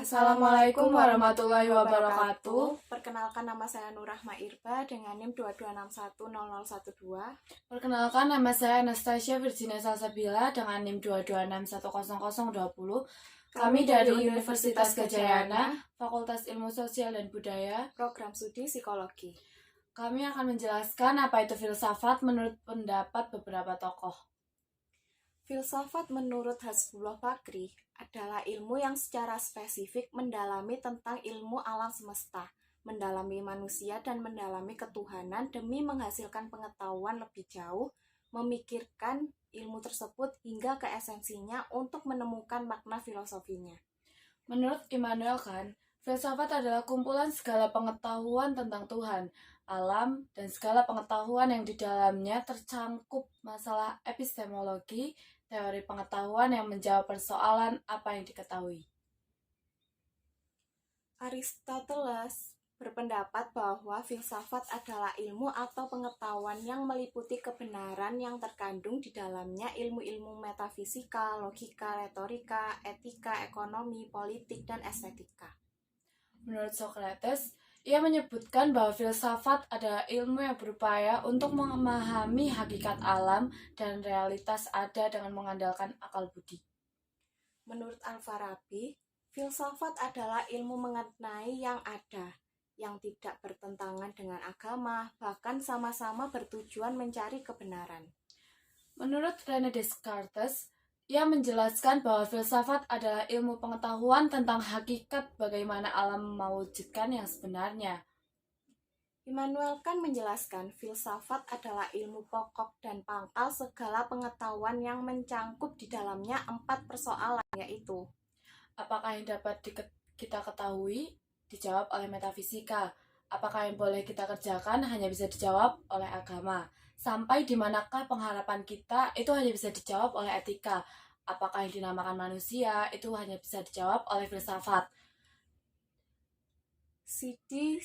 Assalamualaikum warahmatullahi wabarakatuh. Perkenalkan, nama saya Nur Rahma Irba dengan NIM 22610012. Perkenalkan, nama saya Anastasia Virginia Salsabila dengan NIM 22610020. Kami dari Universitas Gadjah Yana, Fakultas Ilmu Sosial dan Budaya, Program Studi Psikologi. Kami akan menjelaskan apa itu filsafat menurut pendapat beberapa tokoh. Filsafat menurut Hasbullah Bakri adalah ilmu yang secara spesifik mendalami tentang ilmu alam semesta, mendalami manusia dan mendalami ketuhanan demi menghasilkan pengetahuan lebih jauh, memikirkan ilmu tersebut hingga ke esensinya untuk menemukan makna filosofinya. Menurut Immanuel Kant, filsafat adalah kumpulan segala pengetahuan tentang Tuhan, alam, dan segala pengetahuan yang di dalamnya tercangkup masalah epistemologi, teori pengetahuan yang menjawab persoalan apa yang diketahui. Aristoteles berpendapat bahwa filsafat adalah ilmu atau pengetahuan yang meliputi kebenaran yang terkandung di dalamnya ilmu-ilmu metafisika, logika, retorika, etika, ekonomi, politik, dan estetika. Menurut Socrates, ia menyebutkan bahwa filsafat adalah ilmu yang berupaya untuk memahami hakikat alam dan realitas ada dengan mengandalkan akal budi. Menurut Al-Farabi, filsafat adalah ilmu mengenai yang ada, yang tidak bertentangan dengan agama, bahkan sama-sama bertujuan mencari kebenaran. Menurut René Descartes, ia menjelaskan bahwa filsafat adalah ilmu pengetahuan tentang hakikat bagaimana alam mewujudkan yang sebenarnya. Immanuel Kant menjelaskan filsafat adalah ilmu pokok dan pangkal segala pengetahuan yang mencangkup di dalamnya 4 persoalan, yaitu apakah yang dapat kita ketahui? Dijawab oleh metafisika. Apakah yang boleh kita kerjakan? Hanya bisa dijawab oleh agama. Sampai di manakah pengharapan kita? Itu hanya bisa dijawab oleh etika. Apakah yang dinamakan manusia? Itu hanya bisa dijawab oleh filsafat. Sidi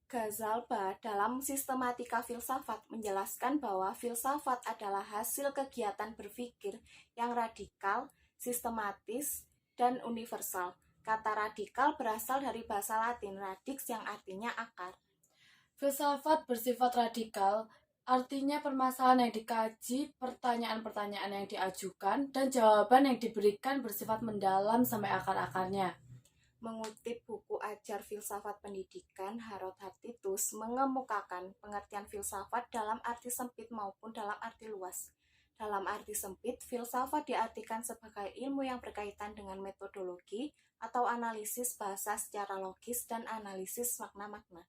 Ghazalba dalam Sistematika Filsafat menjelaskan bahwa filsafat adalah hasil kegiatan berpikir yang radikal, sistematis, dan universal. Kata radikal berasal dari bahasa Latin radix yang artinya akar. Filsafat bersifat radikal, artinya permasalahan yang dikaji, pertanyaan-pertanyaan yang diajukan, dan jawaban yang diberikan bersifat mendalam sampai akar-akarnya. Mengutip buku Ajar Filsafat Pendidikan, Harold Haptitus mengemukakan pengertian filsafat dalam arti sempit maupun dalam arti luas. Dalam arti sempit, filsafat diartikan sebagai ilmu yang berkaitan dengan metodologi atau analisis bahasa secara logis dan analisis makna-makna.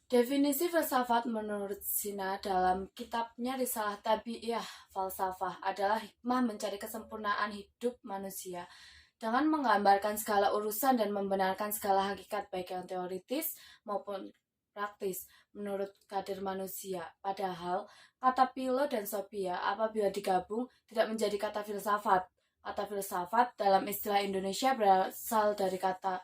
Definisi filsafat menurut Sina dalam kitabnya Risalah Tabi'iyah Falsafah adalah hikmah mencari kesempurnaan hidup manusia dengan menggambarkan segala urusan dan membenarkan segala hakikat baik yang teoritis maupun praktis menurut kader manusia. Padahal kata philo dan sophia apabila digabung tidak menjadi kata filsafat. Kata filsafat dalam istilah Indonesia berasal dari kata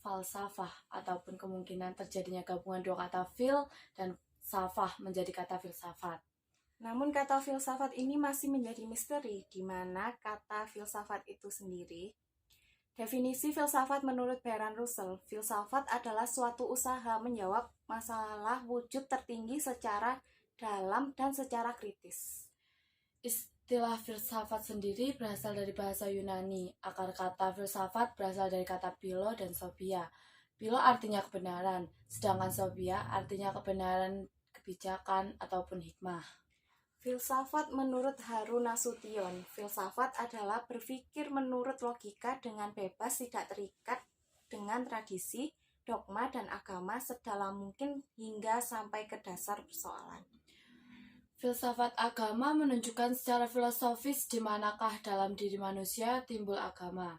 falsafah ataupun kemungkinan terjadinya gabungan dua kata fil dan safah menjadi kata filsafat. Namun kata filsafat ini masih menjadi misteri, di mana kata filsafat itu sendiri. Definisi filsafat menurut Bertrand Russell, filsafat adalah suatu usaha menjawab masalah wujud tertinggi secara dalam dan secara kritis. Istilah filsafat sendiri berasal dari bahasa Yunani. Akar kata filsafat berasal dari kata philo dan sophia. Philo artinya kebenaran, sedangkan sophia artinya kebenaran, kebijakan, ataupun hikmah. Filsafat menurut Harun Nasution, filsafat adalah berpikir menurut logika dengan bebas tidak terikat dengan tradisi, dogma, dan agama sedalam mungkin hingga sampai ke dasar persoalan. Filsafat agama menunjukkan secara filosofis di manakah dalam diri manusia timbul agama.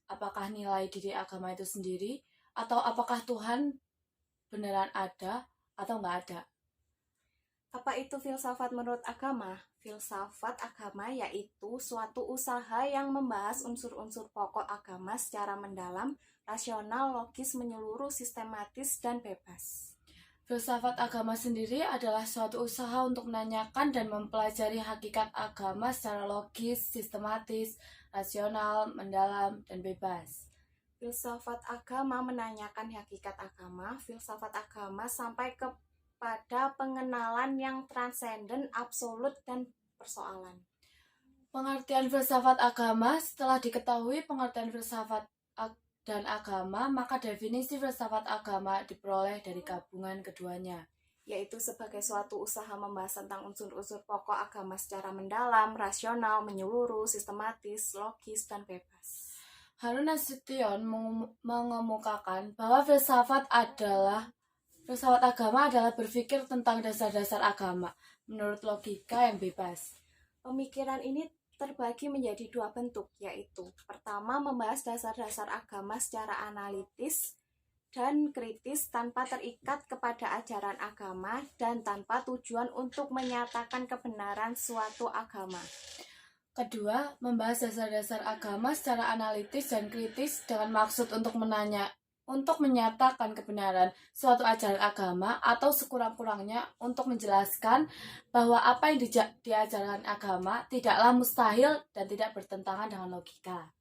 Apakah nilai diri agama itu sendiri, atau apakah Tuhan beneran ada atau nggak ada? Apa itu filsafat menurut agama? Filsafat agama yaitu suatu usaha yang membahas unsur-unsur pokok agama secara mendalam, rasional, logis, menyeluruh, sistematis, dan bebas. Filsafat agama sendiri adalah suatu usaha untuk menanyakan dan mempelajari hakikat agama secara logis, sistematis, rasional, mendalam, dan bebas. Filsafat agama menanyakan hakikat agama. Filsafat agama sampai kepada pengenalan yang transenden, absolut, dan persoalan. Pengertian filsafat agama. Setelah diketahui pengertian filsafat dan agama, maka definisi filsafat agama diperoleh dari gabungan keduanya, yaitu sebagai suatu usaha membahas tentang unsur-unsur pokok agama secara mendalam, rasional, menyeluruh, sistematis, logis, dan bebas. Harun Nasution mengemukakan bahwa filsafat agama adalah berpikir tentang dasar-dasar agama menurut logika yang bebas. Pemikiran ini terbagi menjadi dua bentuk, yaitu pertama membahas dasar-dasar agama secara analitis dan kritis tanpa terikat kepada ajaran agama dan tanpa tujuan untuk menyatakan kebenaran suatu agama. Kedua, membahas dasar-dasar agama secara analitis dan kritis dengan maksud untuk menyatakan kebenaran suatu ajaran agama atau sekurang-kurangnya untuk menjelaskan bahwa apa yang diajarkan agama tidaklah mustahil dan tidak bertentangan dengan logika.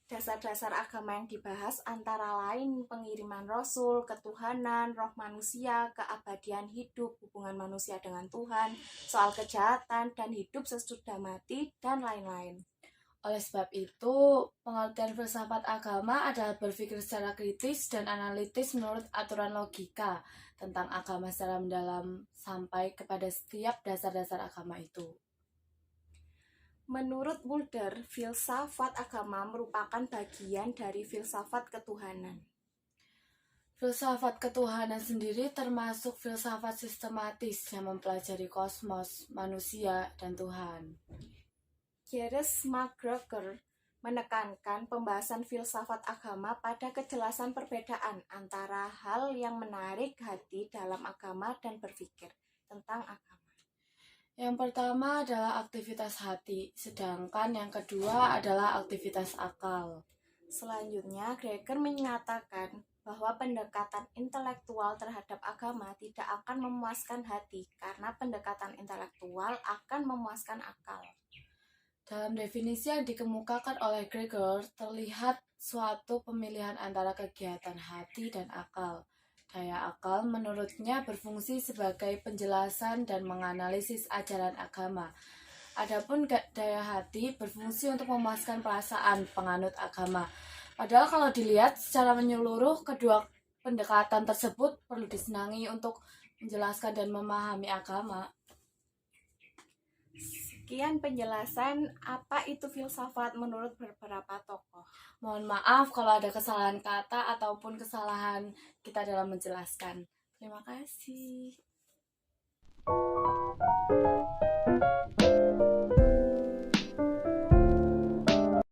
Dasar-dasar agama yang dibahas antara lain pengiriman Rasul, ketuhanan, roh manusia, keabadian hidup, hubungan manusia dengan Tuhan, soal kejahatan dan hidup sesudah mati, dan lain-lain. Oleh sebab itu, pengertian filsafat agama adalah berpikir secara kritis dan analitis menurut aturan logika tentang agama secara mendalam sampai kepada setiap dasar-dasar agama itu. Menurut Mulder, filsafat agama merupakan bagian dari filsafat ketuhanan. Filsafat ketuhanan sendiri termasuk filsafat sistematis yang mempelajari kosmos, manusia, dan Tuhan. James McGregor menekankan pembahasan filsafat agama pada kejelasan perbedaan antara hal yang menarik hati dalam agama dan berpikir tentang agama. Yang pertama adalah aktivitas hati, sedangkan yang kedua adalah aktivitas akal. Selanjutnya, Greger menyatakan bahwa pendekatan intelektual terhadap agama tidak akan memuaskan hati, karena pendekatan intelektual akan memuaskan akal. Dalam definisi yang dikemukakan oleh Greger, terlihat suatu pemilihan antara kegiatan hati dan akal. Daya akal menurutnya berfungsi sebagai penjelasan dan menganalisis ajaran agama. Adapun daya hati berfungsi untuk memuaskan perasaan penganut agama. Padahal kalau dilihat secara menyeluruh, kedua pendekatan tersebut perlu disenangi untuk menjelaskan dan memahami agama. Sekian penjelasan apa itu filsafat menurut beberapa tokoh. Mohon maaf kalau ada kesalahan kata ataupun kesalahan kita dalam menjelaskan. Terima kasih.